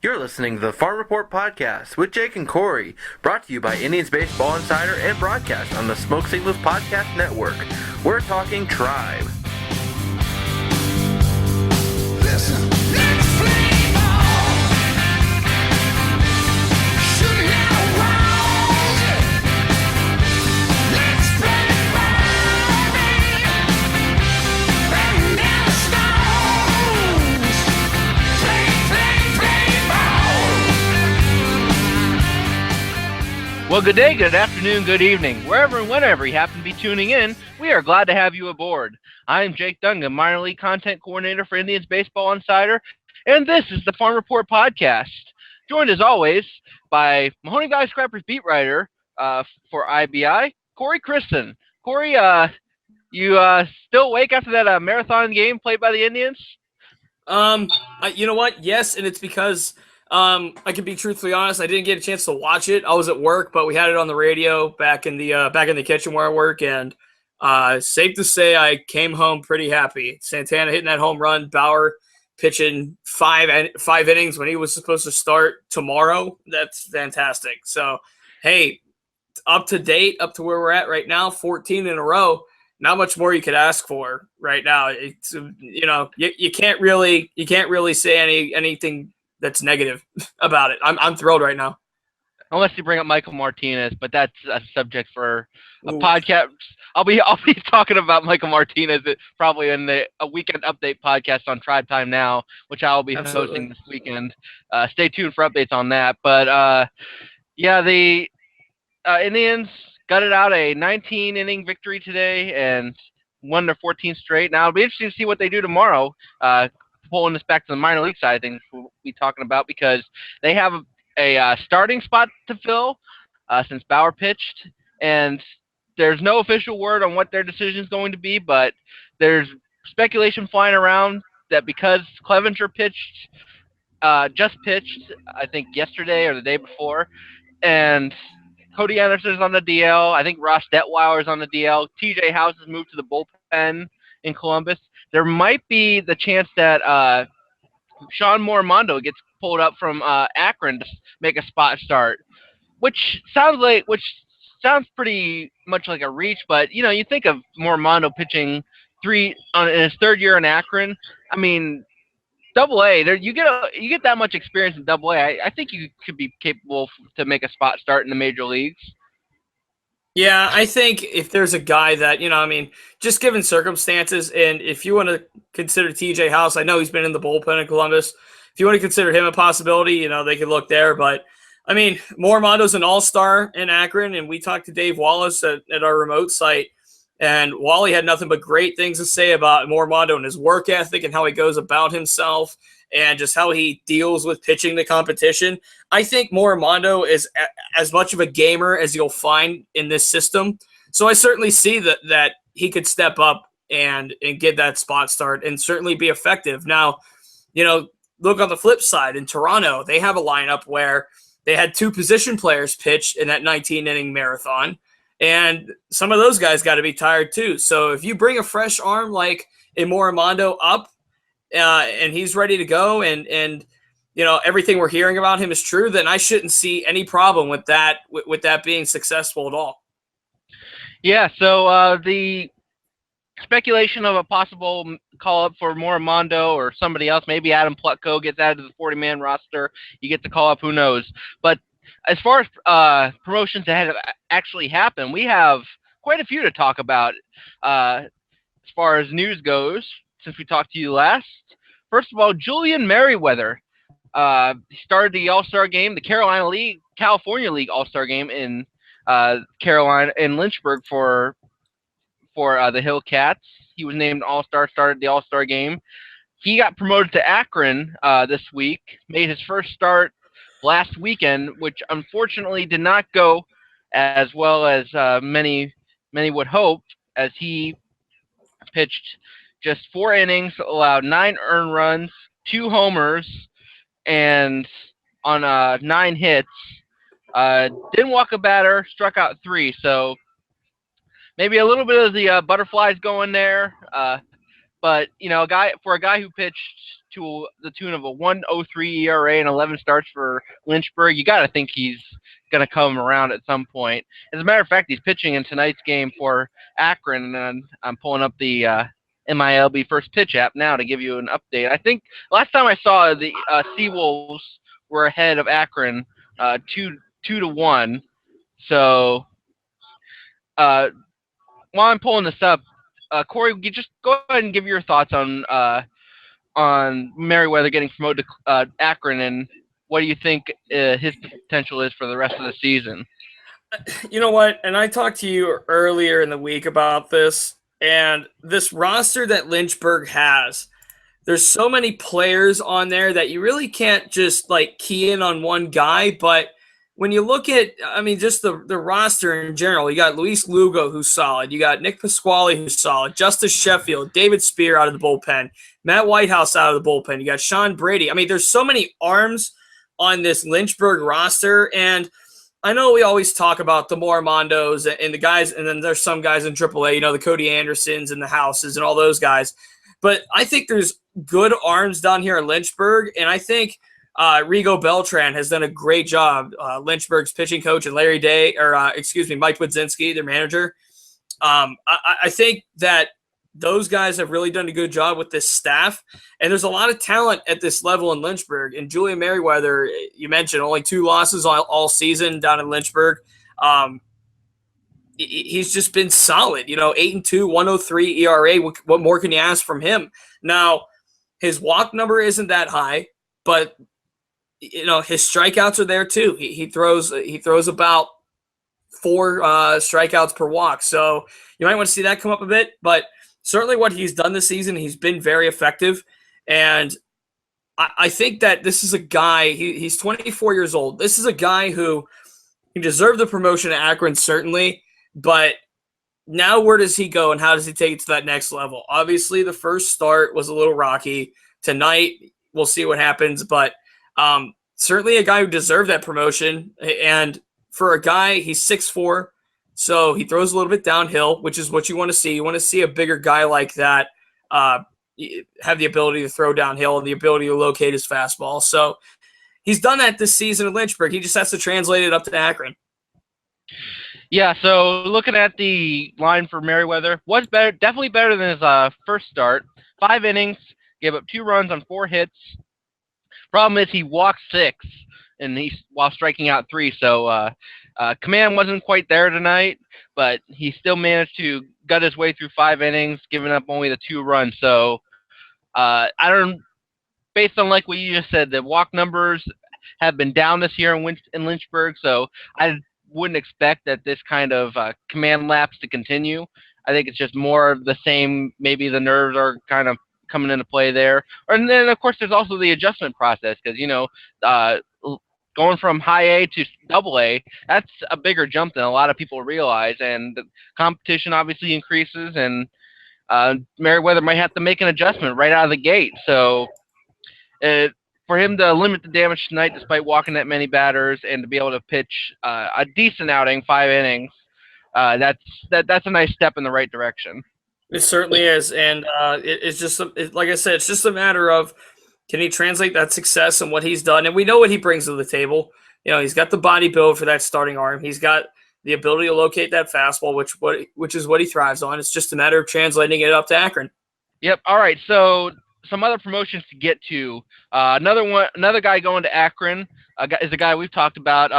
You're listening to the Farm Report Podcast with Jake and Corey, brought to you by Indians Baseball Insider and broadcast on the Smoke Signals Podcast Network. We're talking Tribe. Listen, let's play ball. Shoot me around. Let's play ball, baby. Bang down the stones. Play ball. Well, good day, good afternoon, good evening. Wherever and whenever you happen to be tuning in, we are glad to have you aboard. I am Jake Dungan, minor league content coordinator for Indians Baseball Insider, and this is the Farm Report Podcast. Joined as always by Mahoney Valley Scrappers beat writer for IBI, Corey Triston. Corey, you still awake after that marathon game played by the Indians? You know what? Yes, and it's because I can be truthfully honest. I didn't get a chance to watch it. I was at work, but we had it on the radio back in the kitchen where I work, and safe to say I came home pretty happy. Santana hitting that home run, Bauer pitching five innings when he was supposed to start tomorrow. That's fantastic. So, hey, up to date, up to where we're at right now, 14 in a row. Not much more you could ask for right now. It's you can't really say anything that's negative about it. I'm thrilled right now. Unless you bring up Michael Martinez, but that's a subject for a podcast. I'll be talking about Michael Martinez probably in a weekend update podcast on Tribe Time Now, which I'll be hosting this weekend. Stay tuned for updates on that. But the Indians gutted out a 19-inning victory today and won their 14th straight. Now it'll be interesting to see what they do tomorrow. Pulling this back to the minor league side of things, we'll be talking about, because they have a starting spot to fill since Bauer pitched, and there's no official word on what their decision is going to be, but there's speculation flying around that because Clevenger just pitched, I think yesterday or the day before, and Cody Anderson is on the DL. I think Ross Detweiler is on the DL. TJ House has moved to the bullpen in Columbus. There might be the chance that Sean Morimondo gets pulled up from Akron to make a spot start, which sounds pretty much like a reach. But you think of Morimondo pitching in his third year in Akron. I mean, Double A, you get that much experience in Double A. I think you could be capable to make a spot start in the major leagues. Yeah, I think if there's a guy that, just given circumstances, and if you want to consider TJ House, I know he's been in the bullpen in Columbus. If you want to consider him a possibility, they could look there. But, Morimondo's an all-star in Akron, and we talked to Dave Wallace at our remote site, and Wally had nothing but great things to say about Morimondo and his work ethic and how he goes about himself and just how he deals with pitching the competition. I think Morimondo is as much of a gamer as you'll find in this system. So I certainly see that he could step up and get that spot start and certainly be effective. Now, look on the flip side. In Toronto, they have a lineup where they had two position players pitch in that 19-inning marathon, and some of those guys got to be tired too. So if you bring a fresh arm like a Morimondo up, and he's ready to go, and everything we're hearing about him is true, then I shouldn't see any problem with that being successful at all. Yeah, so the speculation of a possible call-up for Morimondo or somebody else, maybe Adam Plutko gets added to the 40-man roster, you get the call-up, who knows. But as far as promotions that have actually happened, we have quite a few to talk about as far as news goes since we talked to you last. First of all, Julian Merriweather started the All-Star game, the California League All-Star game in Carolina, in Lynchburg for the Hill Cats. He was named All-Star, started the All-Star game. He got promoted to Akron this week, made his first start last weekend, which unfortunately did not go as well as many would hope, as he pitched just 4 innings, allowed 9 earned runs, 2 homers, and on 9 hits. Didn't walk a batter, struck out 3. So maybe a little bit of the butterflies going there. But a guy who pitched to the tune of a 1.03 ERA and 11 starts for Lynchburg, you got to think he's going to come around at some point. As a matter of fact, he's pitching in tonight's game for Akron, and I'm pulling up the MILB First Pitch app now to give you an update. I think last time I saw the Seawolves were ahead of Akron 2-1. So while I'm pulling this up, Corey, you just go ahead and give your thoughts on Merriweather getting promoted to Akron, and what do you think his potential is for the rest of the season? You know what? And I talked to you earlier in the week about this, and this roster that Lynchburg has, there's so many players on there that you really can't just like key in on one guy. But when you look at, just the roster in general, you got Luis Lugo, who's solid. You got Nick Pasquale, who's solid. Justice Sheffield, David Spear out of the bullpen, Matt Whitehouse out of the bullpen. You got Sean Brady. There's so many arms on this Lynchburg roster, and I know we always talk about the Moramondos and the guys, and then there's some guys in AAA, the Cody Andersons and the Houses and all those guys. But I think there's good arms down here in Lynchburg, and I think Rigo Beltran has done a great job. Lynchburg's pitching coach and Mike Wadzinski, their manager. I think that those guys have really done a good job with this staff, and there's a lot of talent at this level in Lynchburg. And Julian Merriweather, you mentioned, only 2 losses all season down in Lynchburg. He's just been solid, 8-2, 1.03 ERA. What more can you ask from him? Now, his walk number isn't that high, but his strikeouts are there too. He throws about 4 strikeouts per walk, so you might want to see that come up a bit. But certainly, what he's done this season, he's been very effective, and I think that this is a guy. He's 24 years old. This is a guy who he deserved the promotion to Akron, certainly. But now, where does he go, and how does he take it to that next level? Obviously, the first start was a little rocky. Tonight, we'll see what happens, but certainly a guy who deserved that promotion. And for a guy, he's 6'4", so he throws a little bit downhill, which is what you want to see. You want to see a bigger guy like that have the ability to throw downhill and the ability to locate his fastball. So he's done that this season in Lynchburg. He just has to translate it up to Akron. Yeah, so looking at the line for Merriweather, was definitely better than his first start. 5 innings, gave up 2 runs on 4 hits. Problem is he walked 6, and while striking out 3. So command wasn't quite there tonight, but he still managed to gut his way through 5 innings, giving up only the 2 runs. So based on like what you just said, the walk numbers have been down this year in Lynchburg. So I wouldn't expect that this kind of command lapse to continue. I think it's just more of the same. Maybe the nerves are kind of coming into play there. And then, of course, there's also the adjustment process because, going from high A to double A, that's a bigger jump than a lot of people realize. And the competition obviously increases, and Merriweather might have to make an adjustment right out of the gate. So for him to limit the damage tonight despite walking that many batters and to be able to pitch a decent outing, 5 innings, that's a nice step in the right direction. It certainly is, and it's just like I said, it's just a matter of can he translate that success and what he's done, and we know what he brings to the table. He's got the body build for that starting arm. He's got the ability to locate that fastball, which is what he thrives on. It's just a matter of translating it up to Akron. Yep. All right. So some other promotions to get to. Another guy going to Akron is a guy we've talked about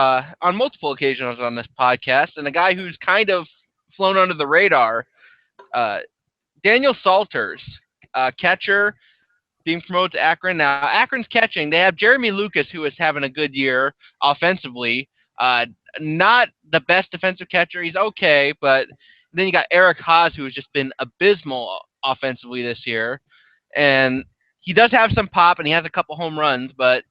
on multiple occasions on this podcast, and a guy who's kind of flown under the radar. Daniel Salters, catcher, being promoted to Akron. Now, Akron's catching. They have Jeremy Lucas, who is having a good year offensively. Not the best defensive catcher. He's okay, but then you got Eric Haas, who has just been abysmal offensively this year. And he does have some pop, and he has a couple home runs, but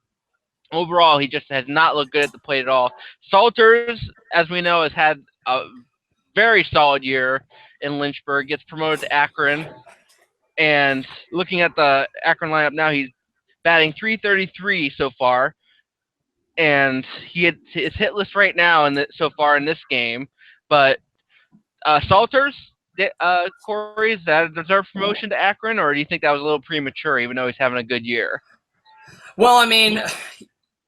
overall, he just has not looked good at the plate at all. Salters, as we know, has had a very solid year in Lynchburg, gets promoted to Akron. And looking at the Akron lineup now, he's batting .333 so far. And he is hitless right now so far in this game. But Salters, Corey? Is that a deserved promotion to Akron, or do you think that was a little premature, even though he's having a good year? Well, I mean,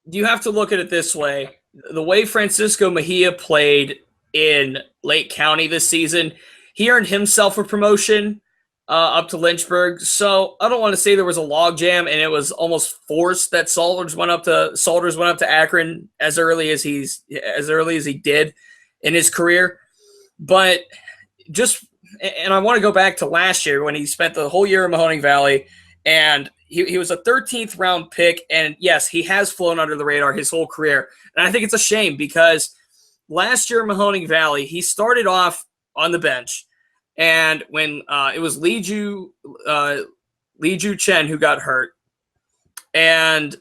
you have to look at it this way. The way Francisco Mejia played in Lake County this season, he earned himself a promotion up to Lynchburg. So I don't want to say there was a logjam and it was almost forced that Salters went up to Akron as early as he did in his career. But and I want to go back to last year when he spent the whole year in Mahoning Valley, and he was a 13th round pick. And yes, he has flown under the radar his whole career. And I think it's a shame because last year in Mahoning Valley, he started off on the bench. And when it was Lee Ju Chen who got hurt, and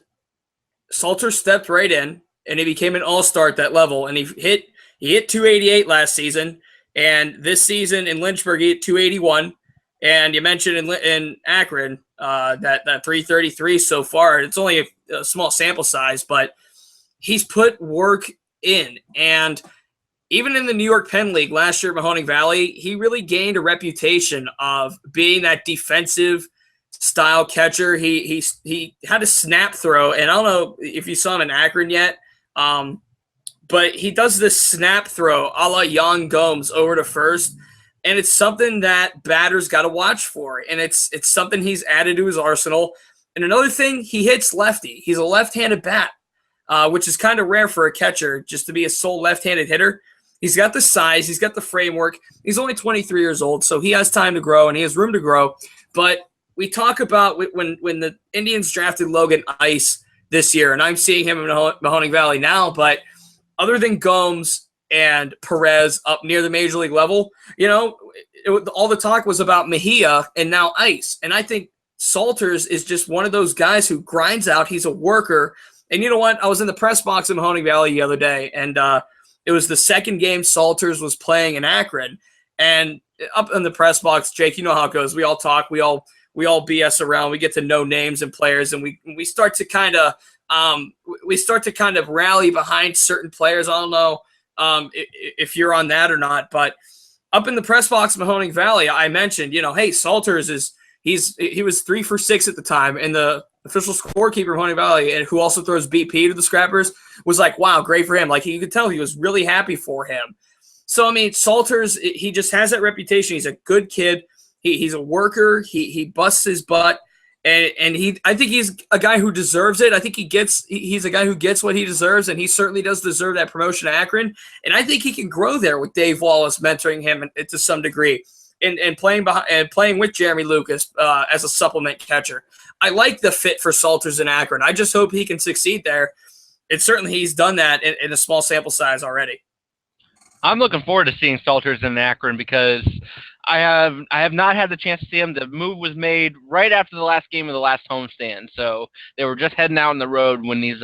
Salter stepped right in, and he became an all-star at that level. And he hit 288 last season, and this season in Lynchburg he hit 281. And you mentioned in Akron that 333 so far. It's only a small sample size, but he's put work in. And even in the New York Penn League last year at Mahoning Valley, he really gained a reputation of being that defensive style catcher. He had a snap throw, and I don't know if you saw him in Akron yet, but he does this snap throw a la Jan Gomes over to first, and it's something that batters got to watch for, and it's something he's added to his arsenal. And another thing, he hits lefty. He's a left-handed bat, which is kind of rare for a catcher just to be a sole left-handed hitter. He's got the size. He's got the framework. He's only 23 years old, so he has time to grow and he has room to grow. But we talk about when the Indians drafted Logan Ice this year, and I'm seeing him in Mahoning Valley now, but other than Gomes and Perez up near the major league level, all the talk was about Mejia and now Ice. And I think Salters is just one of those guys who grinds out. He's a worker. And you know what? I was in the press box in Mahoning Valley the other day, and it was the second game Salters was playing in Akron. And up in the press box, Jake, you know how it goes. We all talk. We all BS around. We get to know names and players, and we start to kind of rally behind certain players. I don't know if you're on that or not, but up in the press box in Mahoning Valley, I mentioned, hey, Salters he was 3 for 6 at the time, and the official scorekeeper of Mahoning Valley, and who also throws BP to the Scrappers, was like, wow, great for him. Like, you could tell he was really happy for him. So, I mean, Salters, he just has that reputation. He's a good kid. He's a worker. He busts his butt. And I think he's a guy who deserves it. I think he's a guy who gets what he deserves, and he certainly does deserve that promotion to Akron. And I think he can grow there with Dave Wallace mentoring him to some degree, and playing with Jeremy Lucas as a supplement catcher. I like the fit for Salters in Akron. I just hope he can succeed there. And certainly he's done that in a small sample size already. I'm looking forward to seeing Salters in Akron because I have not had the chance to see him. The move was made right after the last game of the last homestand, so they were just heading out on the road when these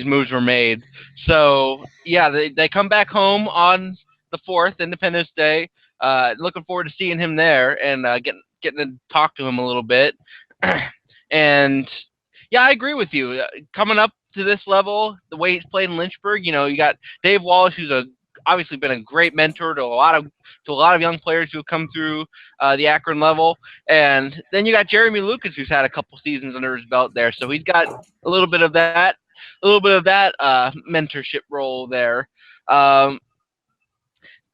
moves were made. So yeah, they come back home on the 4th, Independence Day. Looking forward to seeing him there and getting to talk to him a little bit. And yeah, I agree with you. Coming up to this level, the way he's played in Lynchburg, you got Dave Wallace, who's obviously been a great mentor to a lot of young players who have come through the Akron level, and then you got Jeremy Lucas, who's had a couple seasons under his belt there, so he's got a little bit of that mentorship role there.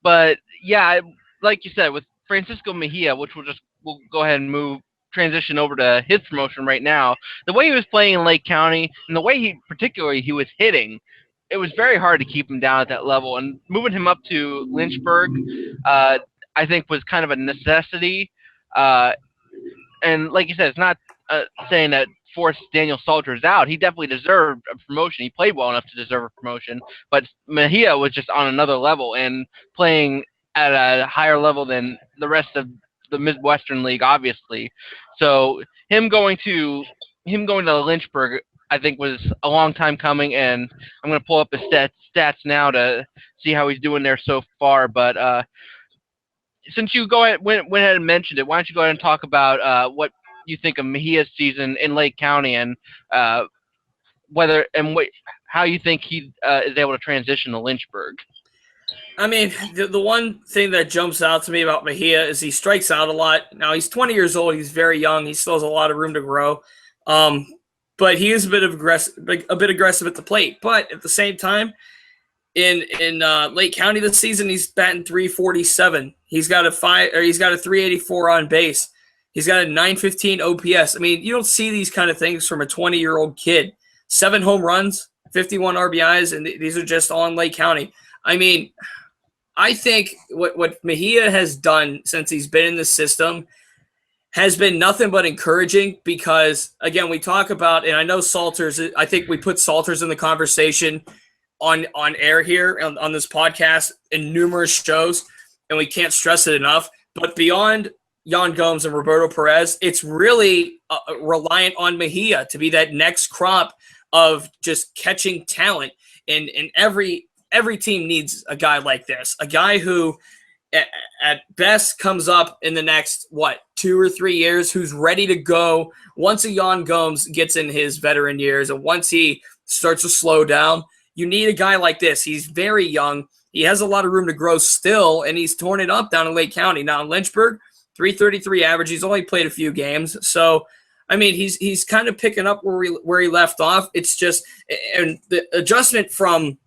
But yeah, like you said, with Francisco Mejia, which we'll go ahead and transition over to his promotion right now. The way he was playing in Lake County and the way he was hitting, it was very hard to keep him down at that level. And moving him up to Lynchburg, I think was kind of a necessity. And like you said, it's not saying that forced Daniel Salters out. He definitely deserved a promotion. He played well enough to deserve a promotion. But Mejia was just on another level and playing at a higher level than the rest of the Midwestern League, obviously. So him going to Lynchburg, I think, was a long time coming, and I'm going to pull up his stats now to see how he's doing there so far. But since you went ahead and mentioned it, why don't you go ahead and talk about what you think of Mejia's season in Lake County and how you think he is able to transition to Lynchburg? I mean, the one thing that jumps out to me about Mejia is he strikes out a lot. Now he's 20 years old. He's very young. He still has a lot of room to grow. Um, but he is a bit aggressive at the plate. But at the same time, in Lake County this season, he's batting 347. He's got a 384 on base. He's got a 915 OPS. I mean, you don't see these kind of things from a 20-year-old kid. 7 home runs, 51 RBIs, and these are just all in Lake County. I mean, I think what Mejia has done since he's been in the system has been nothing but encouraging because, again, we talk about, and I know Salters, I think we put Salters in the conversation on air here on this podcast in numerous shows, and we can't stress it enough. But beyond Yan Gomes and Roberto Perez, it's really reliant on Mejia to be that next crop of just catching talent. And every team needs a guy like this, a guy who at best comes up in the next, 2 or 3 years, who's ready to go once a Yan Gomes gets in his veteran years and once he starts to slow down. You need a guy like this. He's very young. He has a lot of room to grow still, and he's torn it up down in Lake County. Now in Lynchburg, 333 average. He's only played a few games. So, I mean, he's kind of picking up where he left off. It's just – and the adjustment from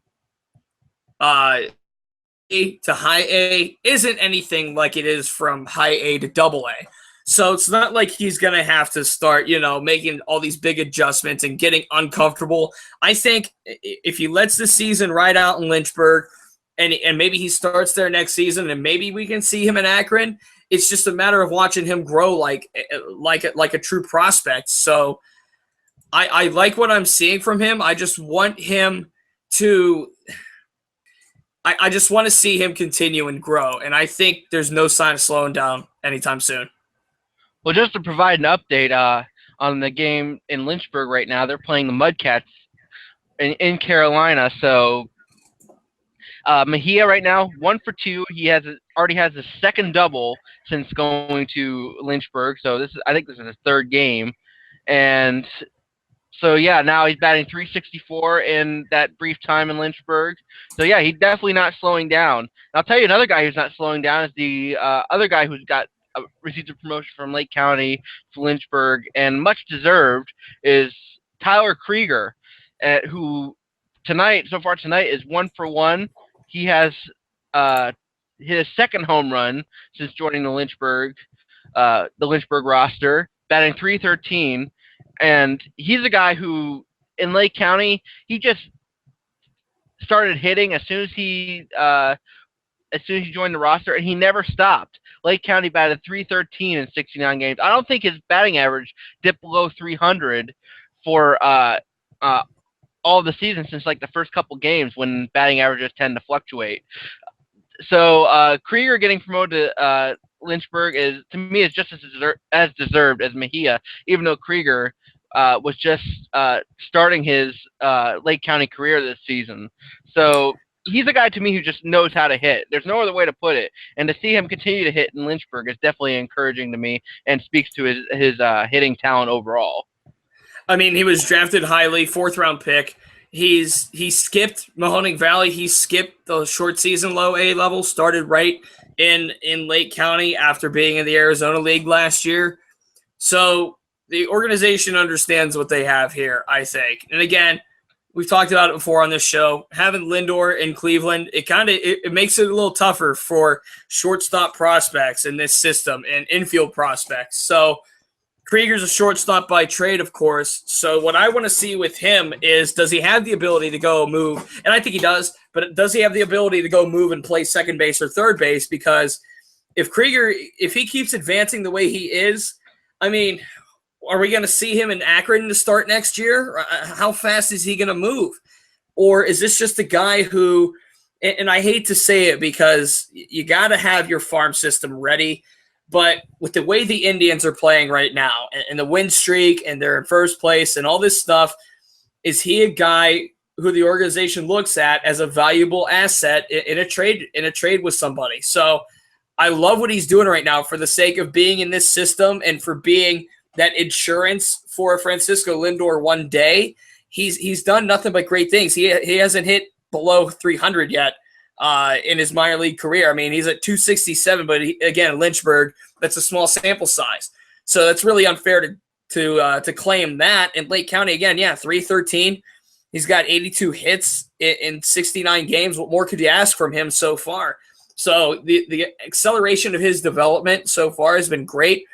A to high A isn't anything like it is from high A to double A. So it's not like he's going to have to start, making all these big adjustments and getting uncomfortable. I think if he lets the season ride out in Lynchburg and maybe he starts there next season and maybe we can see him in Akron, it's just a matter of watching him grow like a true prospect. So I like what I'm seeing from him. I just want him to I just want to see him continue and grow. And I think there's no sign of slowing down anytime soon. Well, just to provide an update on the game in Lynchburg right now, they're playing the Mudcats in Carolina. So Mejia right now, 1 for 2. He already has his second double since going to Lynchburg. So I think this is his third game. And so, yeah, now he's batting 364 in that brief time in Lynchburg. So, yeah, he's definitely not slowing down. And I'll tell you another guy who's not slowing down is the other guy who's received a promotion from Lake County to Lynchburg, and much deserved, is Tyler Krieger, who so far tonight is 1 for 1. He has hit his second home run since joining the Lynchburg roster, batting 313. And he's a guy who, in Lake County, he just started hitting as soon as he joined the roster, and he never stopped. Lake County batted 313 in 69 games. I don't think his batting average dipped below 300 for all of the season since like the first couple games when batting averages tend to fluctuate. So Krieger getting promoted to Lynchburg is just as deserved as Mejia, even though Krieger was just starting his Lake County career this season. So he's a guy to me who just knows how to hit. There's no other way to put it. And to see him continue to hit in Lynchburg is definitely encouraging to me and speaks to his hitting talent overall. I mean, he was drafted highly, 4th-round pick. He skipped Mahoning Valley. He skipped the short season low A level, started right in Lake County after being in the Arizona League last year. So the organization understands what they have here, I think. And again, we've talked about it before on this show. Having Lindor in Cleveland, it makes it a little tougher for shortstop prospects in this system and infield prospects. So Krieger's a shortstop by trade, of course. So what I want to see with him is, does he have the ability to go move? And I think he does, but does he have the ability to go move and play second base or third base? Because if he keeps advancing the way he is, I mean, are we going to see him in Akron to start next year? How fast is he going to move? Or is this just a guy who, and I hate to say it because you got to have your farm system ready, but with the way the Indians are playing right now and the win streak and they're in first place and all this stuff, is he a guy who the organization looks at as a valuable asset in a trade with somebody? So I love what he's doing right now for the sake of being in this system and for being that insurance for Francisco Lindor one day. He's done nothing but great things. He hasn't hit below 300 yet in his minor league career. I mean, he's at 267, but again, Lynchburg, that's a small sample size. So that's really unfair to claim that. In Lake County, again, 313. He's got 82 hits in 69 games. What more could you ask from him so far? So the acceleration of his development so far has been great.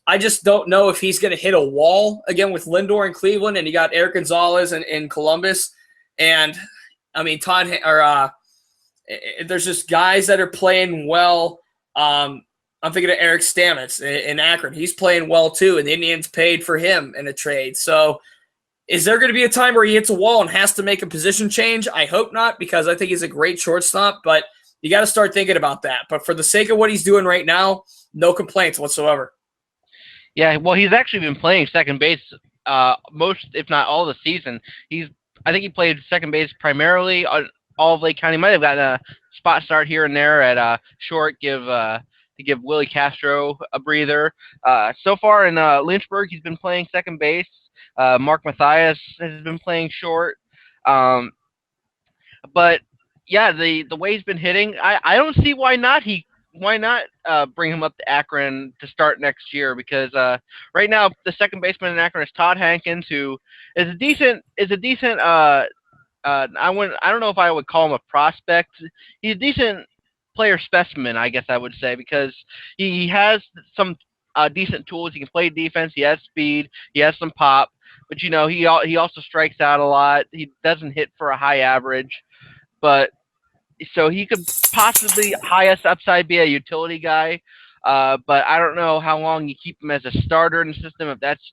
I just don't know if he's going to hit a wall again with Lindor in Cleveland, and you got Eric Gonzalez in Columbus. And, I mean, there's just guys that are playing well. I'm thinking of Eric Stamets in Akron. He's playing well, too, and the Indians paid for him in a trade. So is there going to be a time where he hits a wall and has to make a position change? I hope not, because I think he's a great shortstop, but you got to start thinking about that. But for the sake of what he's doing right now, no complaints whatsoever. Yeah, well, he's actually been playing second base most, if not all, the season. I think he played second base primarily on all of Lake County. Might have gotten a spot start here and there at short, to give Willie Castro a breather. So far in Lynchburg, he's been playing second base. Mark Mathias has been playing short. But yeah, the way he's been hitting, I don't see why not bring him up to Akron to start next year, because right now the second baseman in Akron is Todd Hankins, who is a decent I don't know if I would call him a prospect. He's a decent player specimen, I guess I would say, because he has some decent tools. He can play defense. He has speed. He has some pop. But he also strikes out a lot. He doesn't hit for a high average, but so he could possibly highest upside be a utility guy. But I don't know how long you keep him as a starter in the system if that's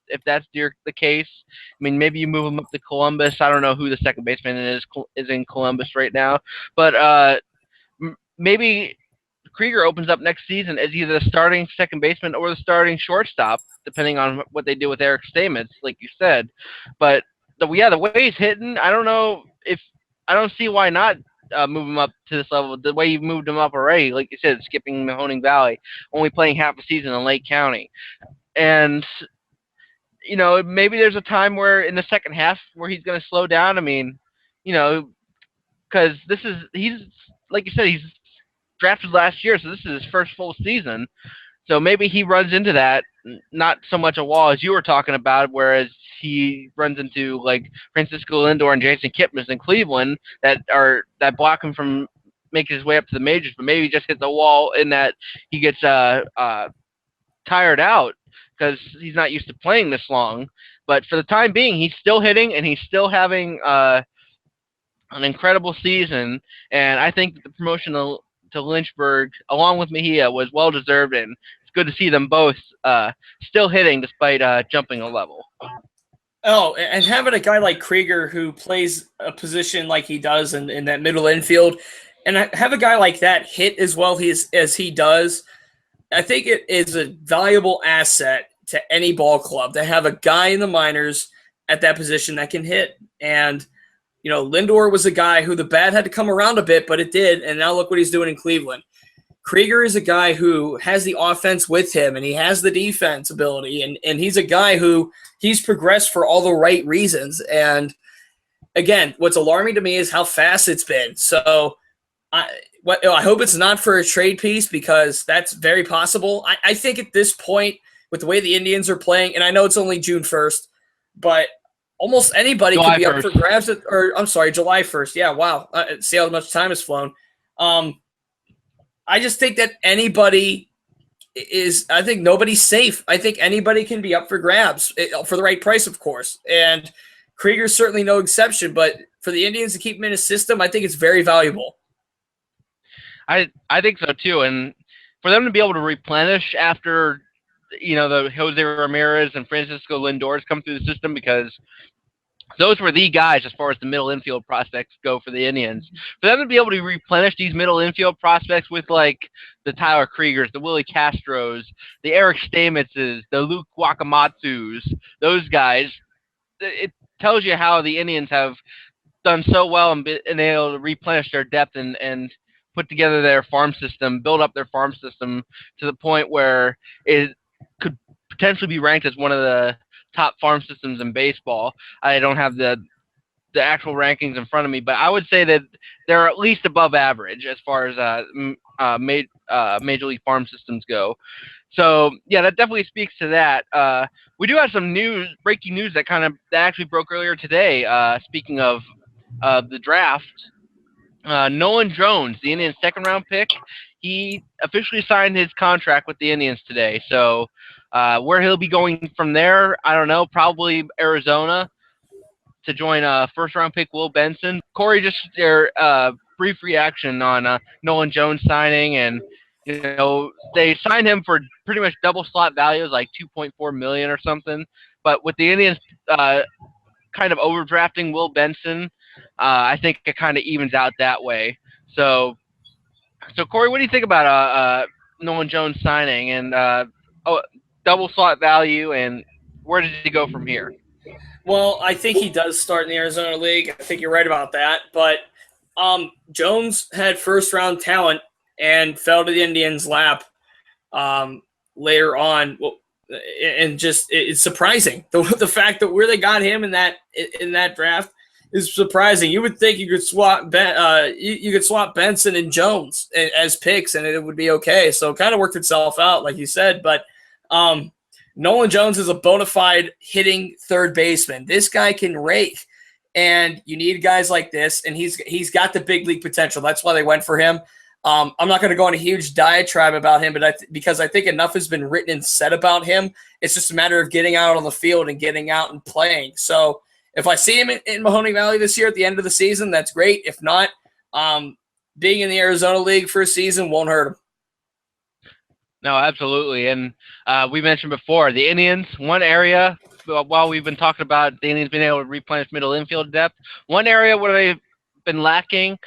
the case. I mean, maybe you move him up to Columbus. I don't know who the second baseman is in Columbus right now, but maybe Krieger opens up next season as either the starting second baseman or the starting shortstop, depending on what they do with Eric Stamets, like you said. But the way he's hitting, I don't see why not move him up to this level. The way you moved him up already, like you said, skipping Mahoning Valley, only playing half a season in Lake County, and maybe there's a time where in the second half where he's going to slow down. I mean, because he's like you said, he's drafted last year, so this is his first full season. So maybe he runs into that, not so much a wall as you were talking about, whereas he runs into like Francisco Lindor and Jason Kipnis in Cleveland that block him from making his way up to the majors, but maybe he just hits a wall in that he gets tired out because he's not used to playing this long. But for the time being, he's still hitting and he's still having an incredible season, and I think that the promotion to Lynchburg, along with Mejia, was well deserved, and it's good to see them both still hitting despite jumping a level. Oh, and having a guy like Krieger who plays a position like he does in that middle infield, and have a guy like that hit as well as he does, I think it is a valuable asset to any ball club to have a guy in the minors at that position that can hit. And Lindor was a guy who the bat had to come around a bit, but it did, and now look what he's doing in Cleveland. Krieger is a guy who has the offense with him, and he has the defense ability, and he's a guy who he's progressed for all the right reasons. And, again, what's alarming to me is how fast it's been. So I hope it's not for a trade piece, because that's very possible. I think at this point, with the way the Indians are playing, and I know it's only June 1st, but almost anybody could be up for grabs. July 1st. Yeah, wow. See how much time has flown. I just think that anybody I think nobody's safe. I think anybody can be up for grabs for the right price, of course. And Krieger's certainly no exception, but for the Indians to keep him in his system, I think it's very valuable. I think so too. And for them to be able to replenish after the Jose Ramirez and Francisco Lindors come through the system, because those were the guys as far as the middle infield prospects go for the Indians. For them to be able to replenish these middle infield prospects with like the Tyler Kriegers, the Willie Castros, the Eric Stametses, the Luke Wakamatsus, those guys, it tells you how the Indians have done so well and been able to replenish their depth and put together their farm system, build up their farm system to the point where it could potentially be ranked as one of the top farm systems in baseball. I don't have the the actual rankings in front of me, but I would say that they're at least above average as far as Major League Farm systems go. So yeah, that definitely speaks to that. We do have some breaking news that actually broke earlier today. Speaking of the draft, Nolan Jones, the Indians' second round pick, he officially signed his contract with the Indians today. So where he'll be going from there, I don't know. Probably Arizona to join first round pick Will Benson. Corey, just your brief reaction on Nolan Jones signing, and they signed him for pretty much double slot values, like 2.4 million or something. But with the Indians kind of overdrafting Will Benson, I think it kind of evens out that way. So Corey, what do you think about Nolan Jones signing and double slot value, and where does he go from here? Well, I think he does start in the Arizona League. I think you're right about that. But Jones had first-round talent and fell to the Indians' lap later on. Well, and just it's surprising. The fact that where they got him in that draft is surprising. You would think you could swap Benson and Jones as picks, and it would be okay. So it kind of worked itself out, like you said. But Nolan Jones is a bona fide hitting third baseman. This guy can rake, and you need guys like this, and he's got the big league potential. That's why they went for him. I'm not going to go on a huge diatribe about him, but because I think enough has been written and said about him. It's just a matter of getting out on the field and getting out and playing. So if I see him in Mahoning Valley this year at the end of the season, that's great. If not, being in the Arizona League for a season won't hurt him. No, absolutely. And we mentioned before, the Indians, one area, while we've been talking about the Indians being able to replenish middle infield depth, one area where they've been lacking,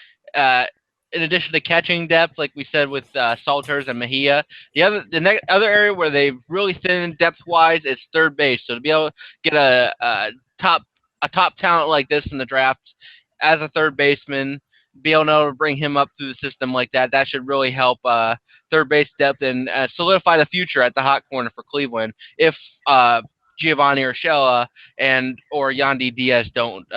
in addition to catching depth, like we said with Salters and Mejia, the other area where they've really thinned depth-wise is third base. So to be able to get a top talent like this in the draft as a third baseman, be able to bring him up through the system like that, that should really help third base depth and solidify the future at the hot corner for Cleveland if Giovanni Urshela or Yandy Diaz don't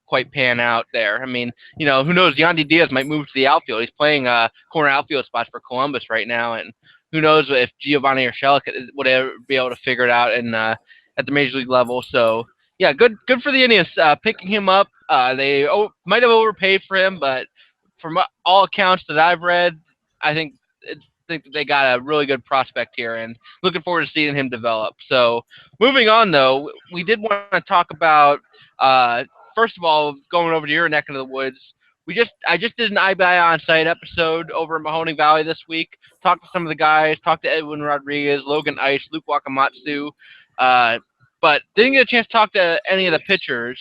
quite pan out there. I mean, who knows? Yandy Diaz might move to the outfield. He's playing corner outfield spots for Columbus right now, and who knows if Giovanni Urshela would ever be able to figure it out at the major league level. So yeah, good for the Indians picking him up. They might have overpaid for him, but from all accounts that I've read, I think that they got a really good prospect here, and looking forward to seeing him develop. So moving on, though, we did want to talk about first of all, going over to your neck of the woods. I just did an IBI on site episode over in Mahoning Valley this week. Talked to some of the guys. Talked to Edwin Rodriguez, Logan Ice, Luke Wakamatsu. But didn't get a chance to talk to any of the pitchers.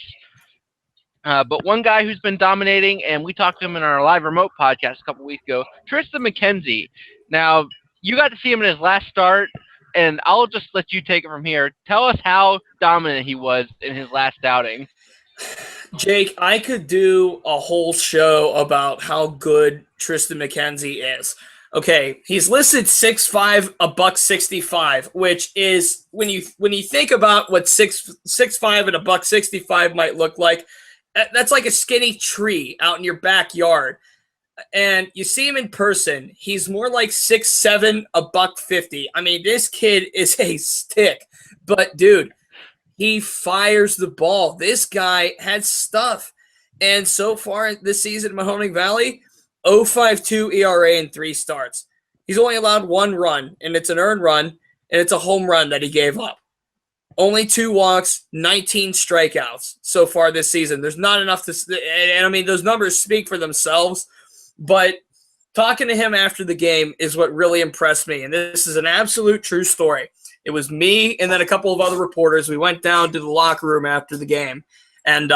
But one guy who's been dominating, and we talked to him in our live remote podcast a couple weeks ago, Triston McKenzie. Now, you got to see him in his last start, and I'll just let you take it from here. Tell us how dominant he was in his last outing. Jake, I could do a whole show about how good Triston McKenzie is. Okay, he's listed 6'5", $165, which is when you think about what 6'5" and $165 might look like, that's like a skinny tree out in your backyard. And you see him in person, he's more like 6'7", $150. I mean, this kid is a stick, but dude, he fires the ball. This guy had stuff. And so far this season in Mahoning Valley, 0.52 ERA in 3 starts. He's only allowed 1 run, and it's an earned run, and it's a home run that he gave up. Only 2 walks, 19 strikeouts so far this season. There's not enough to – and I mean, those numbers speak for themselves, but talking to him after the game is what really impressed me, and this is an absolute true story. It was me and then a couple of other reporters. We went down to the locker room after the game, and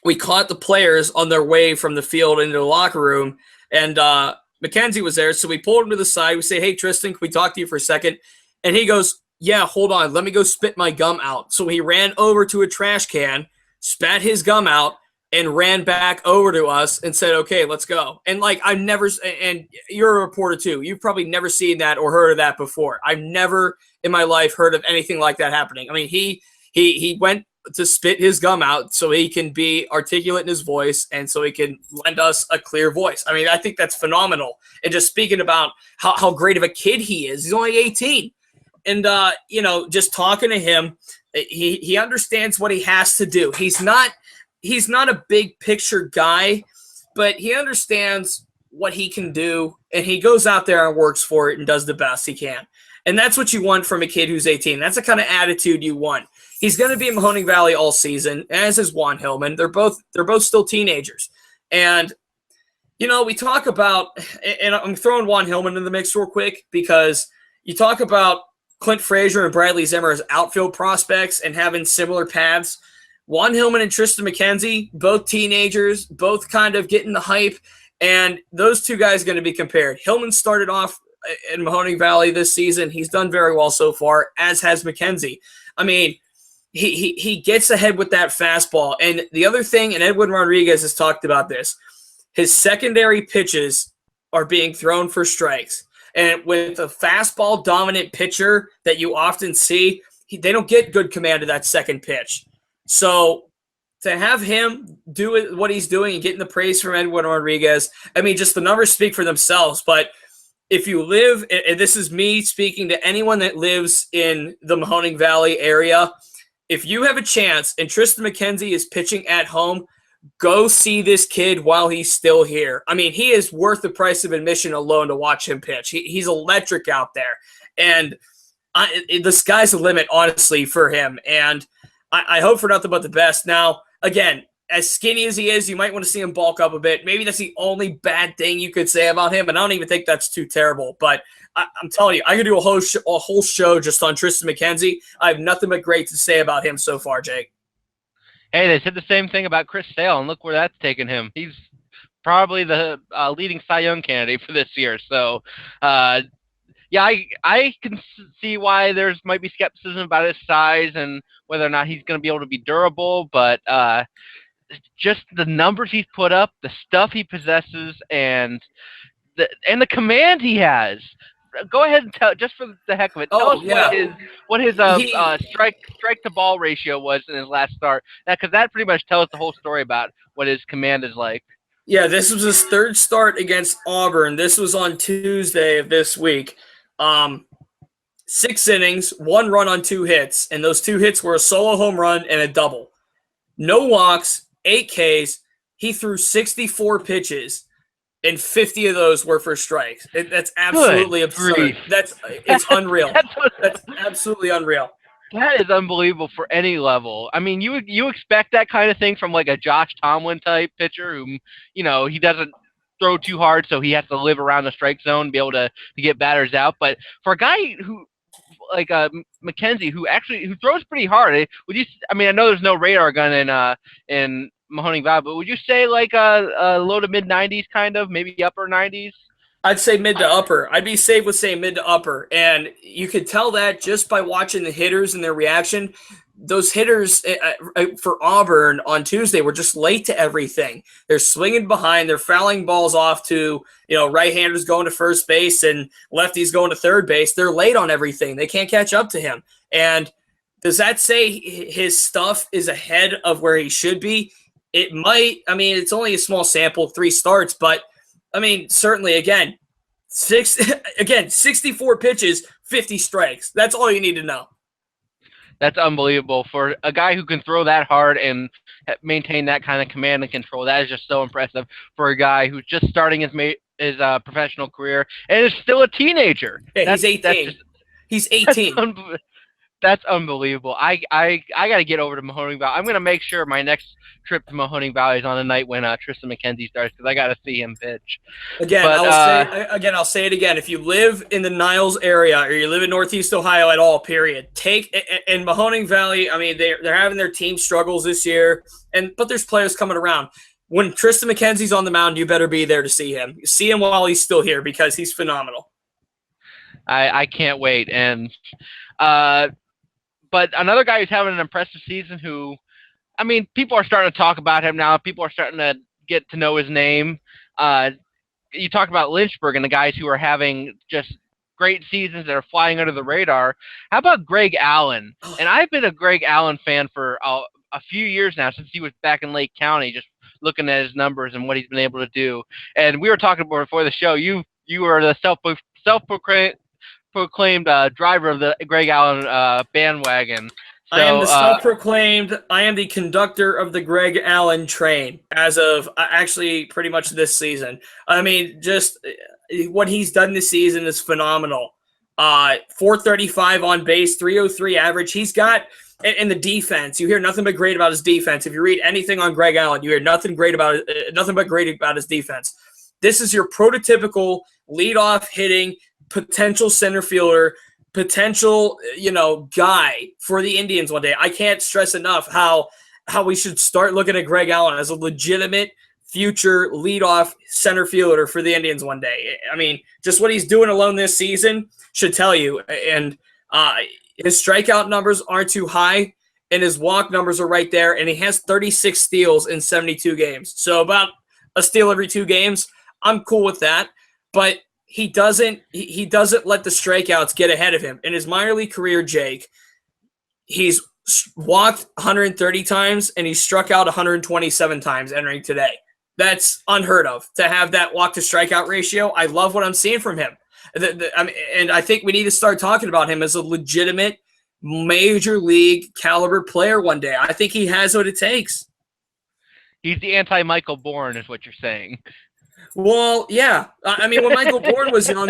we caught the players on their way from the field into the locker room, and McKenzie was there, so we pulled him to the side. We say, hey, Triston, can we talk to you for a second? And he goes, yeah, hold on. Let me go spit my gum out. So he ran over to a trash can, spat his gum out, and ran back over to us and said, okay, let's go. And I've never, and you're a reporter too, you've probably never seen that or heard of that before. I've never in my life heard of anything like that happening. I mean, he went to spit his gum out so he can be articulate in his voice and so he can lend us a clear voice. I mean, I think that's phenomenal. And just speaking about how great of a kid he is, he's only 18. And, just talking to him, he understands what he has to do. He's not a big picture guy, but he understands what he can do, and he goes out there and works for it and does the best he can. And that's what you want from a kid who's 18. That's the kind of attitude you want. He's going to be in Mahoning Valley all season, as is Juan Hillman. They're both still teenagers. And, we talk about, and I'm throwing Juan Hillman in the mix real quick because you talk about Clint Frazier and Bradley Zimmer as outfield prospects and having similar paths. Juan Hillman and Triston McKenzie, both teenagers, both kind of getting the hype, and those two guys are going to be compared. Hillman started off in Mahoning Valley this season. He's done very well so far, as has McKenzie. I mean, he gets ahead with that fastball. And the other thing, and Edwin Rodriguez has talked about this, his secondary pitches are being thrown for strikes. And with a fastball dominant pitcher that you often see, they don't get good command of that second pitch. So to have him do what he's doing and getting the praise from Edwin Rodriguez, I mean, just the numbers speak for themselves. But if you live, and this is me speaking to anyone that lives in the Mahoning Valley area, if you have a chance and Triston McKenzie is pitching at home, go see this kid while he's still here. I mean, he is worth the price of admission alone to watch him pitch. He's electric out there. And the sky's the limit, honestly, for him. And I hope for nothing but the best. Now, again, as skinny as he is, you might want to see him bulk up a bit. Maybe that's the only bad thing you could say about him, and I don't even think that's too terrible. But I'm telling you, I could do a whole show just on Triston McKenzie. I have nothing but great to say about him so far, Jake. Hey, they said the same thing about Chris Sale, and look where that's taken him. He's probably the leading Cy Young candidate for this year. So, yeah, I can see why there's might be skepticism about his size and whether or not he's going to be able to be durable. But just the numbers he's put up, the stuff he possesses, and the command he has. Go ahead and tell, just for the heck of it, tell us what his strike to ball ratio was in his last start. Because that pretty much tells the whole story about what his command is like. Yeah, this was his third start against Auburn. This was on Tuesday of this week. 6 innings, 1 run on 2 hits, and those 2 hits were a solo home run and a double. No walks, 8 Ks. He threw 64 pitches, and 50 of those were for strikes. That's absolutely absurd. It's unreal. That's absolutely unreal. That is unbelievable for any level. I mean, you expect that kind of thing from like a Josh Tomlin type pitcher who, he doesn't throw too hard, so he has to live around the strike zone and be able to get batters out. But for a guy who like McKenzie, who throws pretty hard, I know there's no radar gun in Mahoning Valley, but would you say like a low to mid 90s kind of, maybe upper 90s? I'd say mid to upper. I'd be safe with saying mid to upper. And you could tell that just by watching the hitters and their reaction. Those hitters for Auburn on Tuesday were just late to everything. They're swinging behind. They're fouling balls off to, right-handers going to first base and lefties going to third base. They're late on everything. They can't catch up to him. And does that say his stuff is ahead of where he should be? It might. I mean, it's only a small sample, 3 starts, but I mean, certainly, again, 64 pitches, 50 strikes. That's all you need to know. That's unbelievable for a guy who can throw that hard and maintain that kind of command and control. That is just so impressive for a guy who's just starting his professional career and is still a teenager. Yeah, he's 18. He's 18. That's unbelievable. I got to get over to Mahoning Valley. I'm going to make sure my next trip to Mahoning Valley is on the night when Triston McKenzie starts because I got to see him pitch. I'll say it again. If you live in the Niles area or you live in Northeast Ohio at all, period, in Mahoning Valley. I mean, they're having their team struggles this year, but there's players coming around. When Triston McKenzie's on the mound, you better be there to see him. See him while he's still here because he's phenomenal. I can't wait. And but another guy who's having an impressive season who, I mean, people are starting to talk about him now. People are starting to get to know his name. You talk about Lynchburg and the guys who are having just great seasons that are flying under the radar. How about Greg Allen? And I've been a Greg Allen fan for a few years now, since he was back in Lake County, just looking at his numbers and what he's been able to do. And we were talking before the show. You were the self-proclaimed driver of the Greg Allen bandwagon. I am the So, self-proclaimed. I am the conductor of the Greg Allen train as of actually pretty much this season. I mean, just what he's done this season is phenomenal. 435 on base, 303 average. He's got in the defense. You hear nothing but great about his defense. If you read anything on Greg Allen, you hear nothing but great about his defense. This is your prototypical leadoff hitting potential center fielder, potential, guy for the Indians one day. I can't stress enough how we should start looking at Greg Allen as a legitimate future leadoff center fielder for the Indians one day. I mean, just what he's doing alone this season should tell you. And his strikeout numbers aren't too high, and his walk numbers are right there. And he has 36 steals in 72 games. So about a steal every 2 games. I'm cool with that. But he doesn't let the strikeouts get ahead of him. In his minor league career, Jake, he's walked 130 times and he struck out 127 times entering today. That's unheard of to have that walk to strikeout ratio. I love what I'm seeing from him. And I think we need to start talking about him as a legitimate major league caliber player one day. I think he has what it takes. he's the anti-Michael Bourne, is what you're saying. Well, yeah. I mean, when Michael Bourne was young,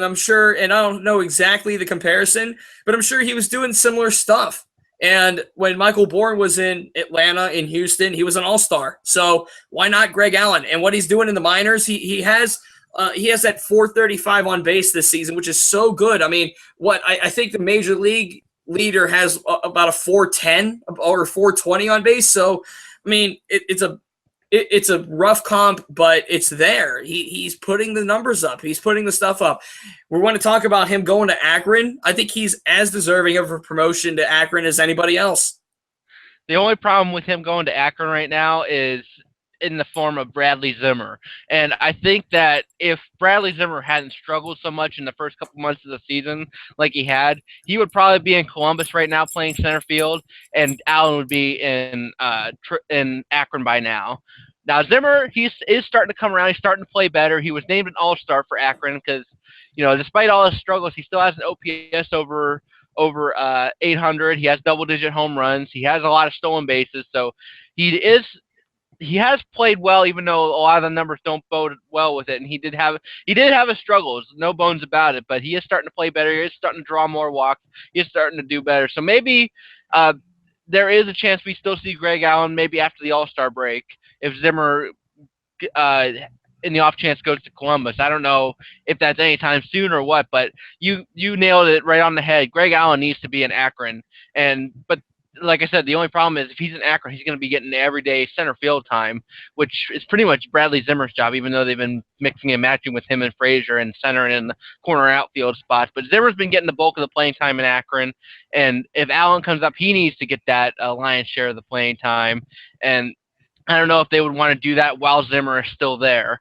I'm sure, and I don't know exactly the comparison, but I'm sure he was doing similar stuff. And when Michael Bourne was in Atlanta, in Houston, he was an all-star. So why not Greg Allen? And what he's doing in the minors, he has that 435 on base this season, which is so good. I mean, I think the major league leader has about a 410 or 420 on base. So, I mean, it's a rough comp, but it's there. He's putting the numbers up. He's putting the stuff up. We want to talk about him going to Akron. I think he's as deserving of a promotion to Akron as anybody else. The only problem with him going to Akron right now is in the form of Bradley Zimmer. And I think that if Bradley Zimmer hadn't struggled so much in the first couple months of the season like he had, he would probably be in Columbus right now playing center field, and Allen would be in Akron by now. Now, Zimmer, is starting to come around. He's starting to play better. He was named an all-star for Akron because, despite all his struggles, he still has an OPS over 800. He has double-digit home runs. He has a lot of stolen bases. So he has played well, even though a lot of the numbers don't bode well with it. And he did have his struggles, no bones about it. But he is starting to play better. He is starting to draw more walks. He is starting to do better. So maybe there is a chance we still see Greg Allen maybe after the All-Star break if Zimmer, in the off chance, goes to Columbus. I don't know if that's anytime soon or what, but you nailed it right on the head. Greg Allen needs to be in Akron. But like I said, the only problem is if he's in Akron, he's going to be getting everyday center field time, which is pretty much Bradley Zimmer's job, even though they've been mixing and matching with him and Frazier and center and in the corner outfield spots. But Zimmer's been getting the bulk of the playing time in Akron, and if Allen comes up, he needs to get that lion's share of the playing time. And I don't know if they would want to do that while Zimmer is still there.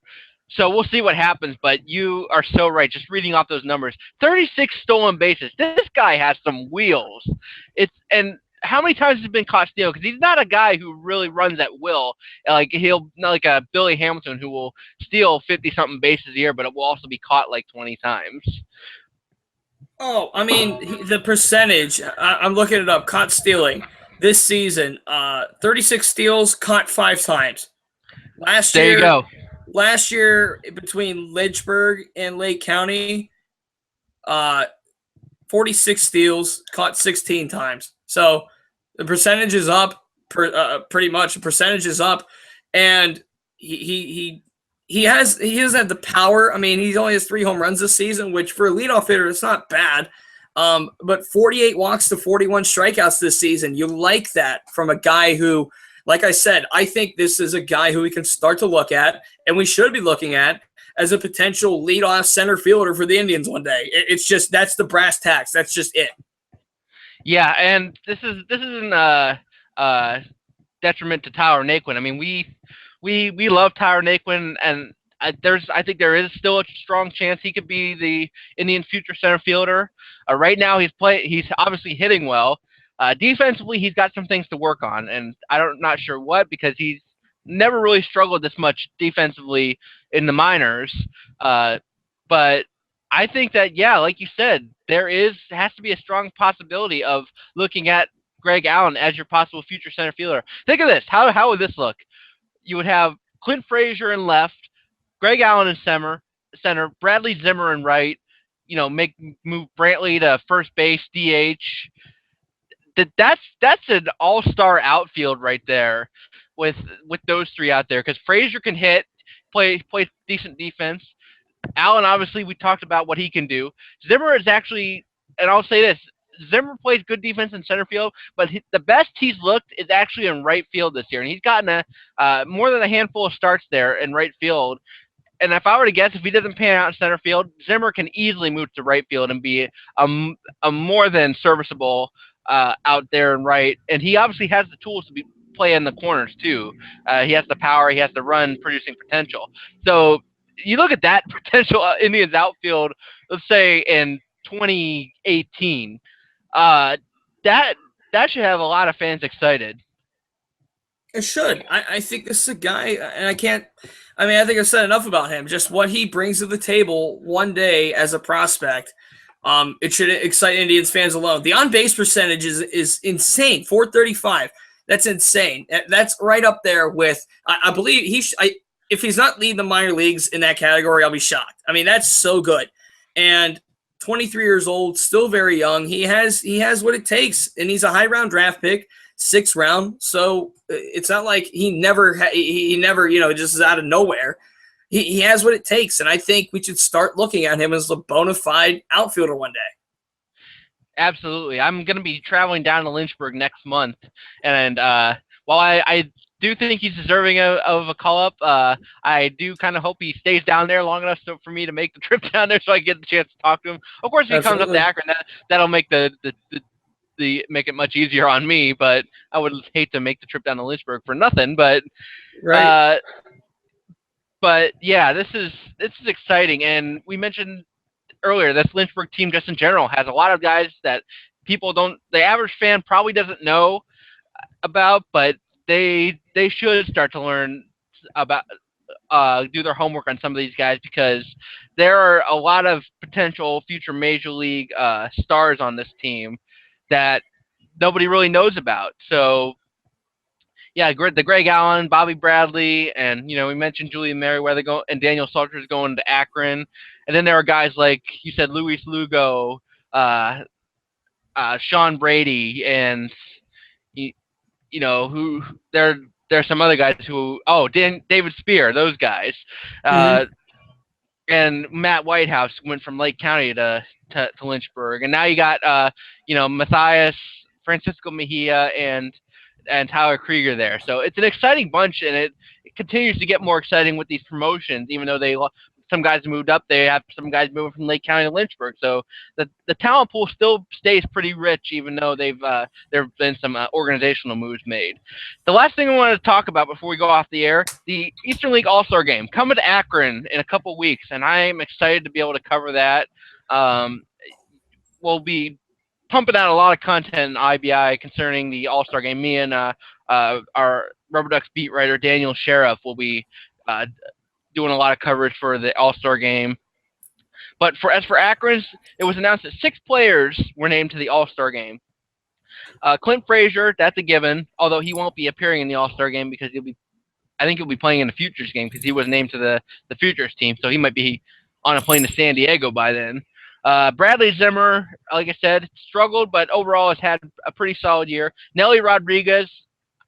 So we'll see what happens, but you are so right. Just reading off those numbers, 36 stolen bases. This guy has some wheels. And how many times has he been caught stealing? Because he's not a guy who really runs at will. He'll not like a Billy Hamilton who will steal 50-something bases a year, but it will also be caught like 20 times. Oh, I mean, the percentage, I'm looking it up, caught stealing. This season, 36 steals, caught 5 times. There you go. Last year, between Lynchburg and Lake County, 46 steals, caught 16 times. So the percentage is up, pretty much. The percentage is up, and he has had the power. I mean, he only has 3 home runs this season, which for a leadoff hitter, it's not bad. But 48 walks to 41 strikeouts this season. You like that from a guy who, like I said, I think this is a guy who we can start to look at, and we should be looking at as a potential leadoff center fielder for the Indians one day. It's just, that's the brass tacks. That's just it. Yeah, and this isn't a detriment to Tyler Naquin. I mean, we love Tyler Naquin, and I think there is still a strong chance he could be the Indian future center fielder. Right now, he's obviously hitting well. Defensively, he's got some things to work on, and I'm not sure what, because he's never really struggled this much defensively in the minors. But I think that, yeah, like you said, has to be a strong possibility of looking at Greg Allen as your possible future center fielder. Think of this. How would this look? You would have Clint Frazier in left, Greg Allen in center, Bradley Zimmer in right. Move Brantley to first base, DH. That's an all-star outfield right there, with those three out there, because Frazier can hit, play decent defense. Allen, obviously, we talked about what he can do. Zimmer is actually, and I'll say this, Zimmer plays good defense in center field, but the best he's looked is actually in right field this year, and he's gotten more than a handful of starts there in right field. And if I were to guess, if he doesn't pan out in center field, Zimmer can easily move to right field and be a more than serviceable out there and right. And he obviously has the tools to play in the corners too. He has the power, he has the run producing potential. So you look at that potential Indians outfield, let's say in 2018, that should have a lot of fans excited. It should. I think this is a guy, and I think I've said enough about him. Just what he brings to the table one day as a prospect. It should excite Indians fans alone. The on-base percentage is insane, 435. That's insane. That's right up there with, I believe, if he's not leading the minor leagues in that category, I'll be shocked. I mean, that's so good. And 23 years old, still very young. He has what it takes, and he's a high-round draft pick, 6th round. So it's not like he never just is out of nowhere. He has what it takes, and I think we should start looking at him as a bona fide outfielder one day. Absolutely. I'm going to be traveling down to Lynchburg next month, and while I do think he's deserving of a call-up, I do kind of hope he stays down there long enough for me to make the trip down there so I get the chance to talk to him. Of course, if he comes up to Akron, that'll make make it much easier on me, but I would hate to make the trip down to Lynchburg for nothing. But right. But yeah, this is exciting, and we mentioned earlier this Lynchburg team just in general has a lot of guys that the average fan probably doesn't know about, but they should start to learn about, do their homework on some of these guys, because there are a lot of potential future major league stars on this team that nobody really knows about. So yeah, the Greg Allen, Bobby Bradley, and we mentioned Julian Merriweather and Daniel Salters going to Akron, and then there are guys like you said, Luis Lugo, Sean Brady, and who there's some other guys who David Spear, those guys, and Matt Whitehouse went from Lake County to Lynchburg, and now you got Matthias, Francisco Mejia, and Tyler Krieger there. So it's an exciting bunch, and it continues to get more exciting with these promotions, even though some guys moved up. They have some guys moving from Lake County to Lynchburg. So the talent pool still stays pretty rich, even though there have been some organizational moves made. The last thing I wanted to talk about before we go off the air, the Eastern League All-Star Game coming to Akron in a couple weeks, and I'm excited to be able to cover that. We'll be pumping out a lot of content in IBI concerning the All-Star Game. Me and our Rubber Ducks beat writer Daniel Sheriff will be doing a lot of coverage for the All-Star Game. But as for Akron, it was announced that 6 players were named to the All-Star Game. Clint Frazier, that's a given, although he won't be appearing in the All-Star Game because I think he'll be playing in the Futures game because he was named to the Futures team, so he might be on a plane to San Diego by then. Bradley Zimmer, like I said, struggled, but overall has had a pretty solid year. Nelly Rodriguez,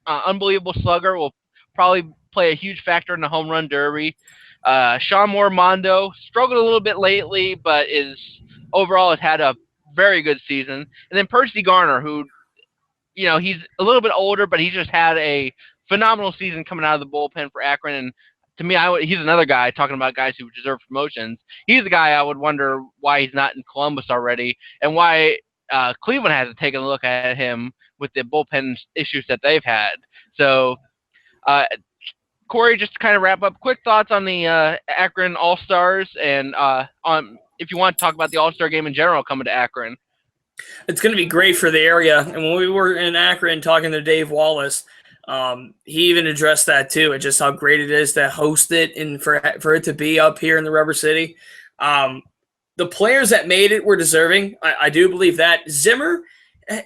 unbelievable slugger, will probably play a huge factor in the home run derby. Sean Mondo struggled a little bit lately, but overall has had a very good season. And then Percy Garner, who, he's a little bit older, but he just had a phenomenal season coming out of the bullpen for Akron. And to me, he's another guy, talking about guys who deserve promotions. He's the guy I would wonder why he's not in Columbus already, and why Cleveland hasn't taken a look at him with the bullpen issues that they've had. So Corey, just to kind of wrap up, quick thoughts on the Akron All-Stars and on if you want to talk about the All-Star game in general coming to Akron. It's going to be great for the area. And when we were in Akron talking to Dave Wallace, he even addressed that too, and just how great it is to host it and for it to be up here in the Rubber City. The players that made it were deserving. I do believe that. Zimmer,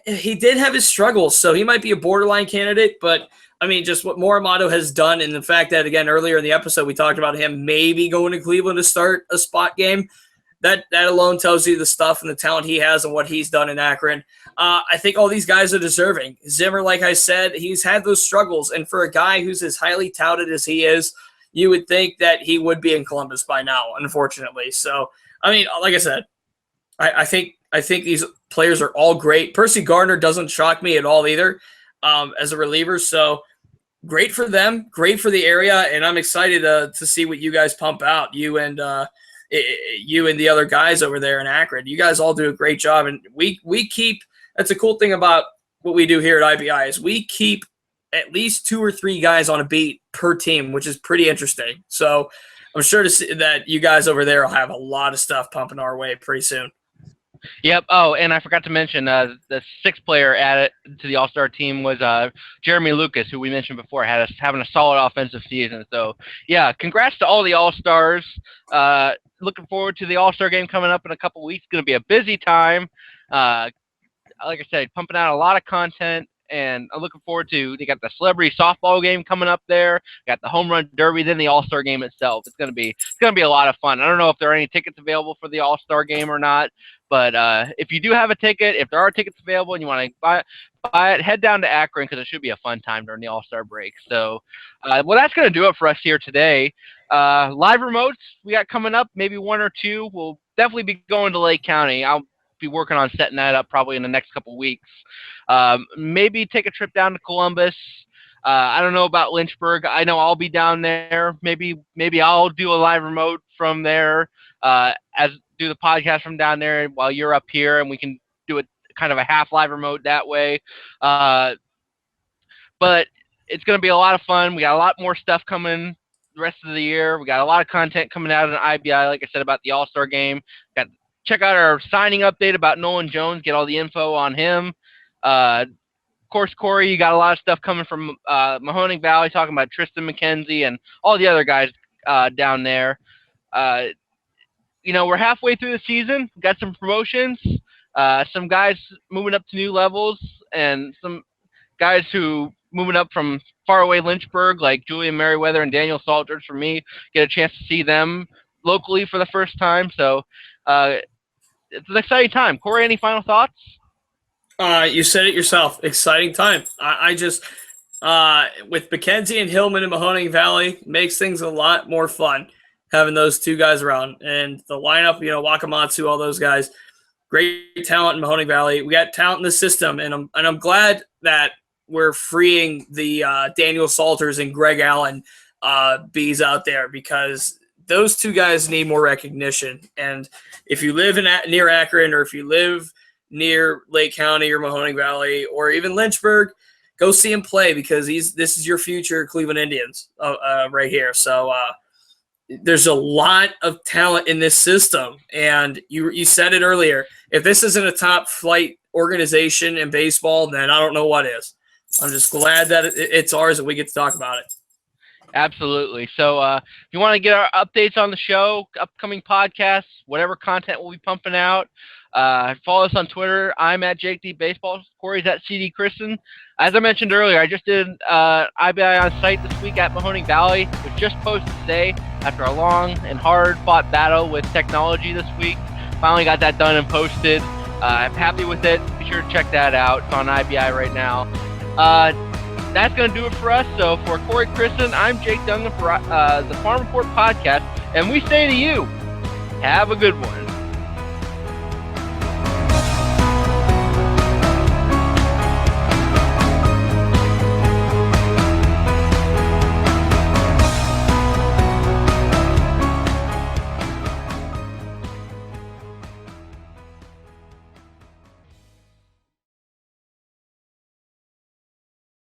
he did have his struggles, so he might be a borderline candidate, but I mean, just what Moramato has done, and the fact that, again, earlier in the episode, we talked about him maybe going to Cleveland to start a spot game. That alone tells you the stuff and the talent he has and what he's done in Akron. I think all these guys are deserving. Zimmer, like I said, he's had those struggles, and for a guy who's as highly touted as he is, you would think that he would be in Columbus by now, unfortunately. So, I mean, like I said, I think these players are all great. Percy Gardner doesn't shock me at all either as a reliever. So, great for them, great for the area, and I'm excited to see what you guys pump out, you and the other guys over there in Akron. You guys all do a great job, and we keep – that's a cool thing about what we do here at IBI is we keep at least 2 or 3 guys on a beat per team, which is pretty interesting. So I'm sure to see that you guys over there will have a lot of stuff pumping our way pretty soon. Yep. Oh, and I forgot to mention the 6th player added to the All-Star team was Jeremy Lucas, who we mentioned before, having a solid offensive season. So, yeah, congrats to all the All-Stars. Looking forward to the All-Star game coming up in a couple weeks. It's going to be a busy time. Like I said, pumping out a lot of content, and I'm looking forward to. They got the celebrity softball game coming up there. Got the home run derby, then the All-Star game itself. It's going to be a lot of fun. I don't know if there are any tickets available for the All-Star game or not, but if you do have a ticket, if there are tickets available and you want to buy it, head down to Akron because it should be a fun time during the All-Star break. So, well, that's going to do it for us here today. Live remotes we got coming up, maybe 1 or 2. We'll definitely be going to Lake County. I'll be working on setting that up probably in the next couple weeks. Maybe take a trip down to Columbus. I don't know about Lynchburg. I know I'll be down there. Maybe I'll do a live remote from there, do the podcast from down there while you're up here, and we can do it kind of a half live remote that way. But it's going to be a lot of fun. We got a lot more stuff coming the rest of the year. We got a lot of content coming out of IBI, like I said, about the All-Star game. Check out our signing update about Nolan Jones, get all the info on him. Of course, Corey, you got a lot of stuff coming from Mahoning Valley, talking about Triston, McKenzie, and all the other guys down there. We're halfway through the season. We've got some promotions, some guys moving up to new levels, and some guys who moving up from far away Lynchburg, like Julian Merriweather and Daniel Salters, for me, get a chance to see them locally for the first time. So it's an exciting time. Corey, any final thoughts? You said it yourself. Exciting time. I just with McKenzie and Hillman and Mahoning Valley makes things a lot more fun having those 2 guys around. And the lineup, Wakamatsu, all those guys, great talent in Mahoning Valley. We got talent in the system, and I'm glad that we're freeing the Daniel Salters and Greg Allen bees out there, because those 2 guys need more recognition. And if you live near Akron, or if you live near Lake County or Mahoning Valley or even Lynchburg, go see him play, because this is your future Cleveland Indians right here. So there's a lot of talent in this system, and you said it earlier. If this isn't a top flight organization in baseball, then I don't know what is. I'm just glad that it's ours and we get to talk about it. Absolutely. So if you want to get our updates on the show, upcoming podcasts, whatever content we'll be pumping out, follow us on Twitter. I'm at Jake D Baseball. Corey's at CD Triston. As I mentioned earlier, I just did IBI on site this week at Mahoning Valley. It was just posted today after a long and hard-fought battle with technology this week. Finally got that done and posted. I'm happy with it. Be sure to check that out. It's on IBI right now. That's going to do it for us. So for Corey Triston, I'm Jake Dungan for the Farm Report Podcast, and we say to you, have a good one.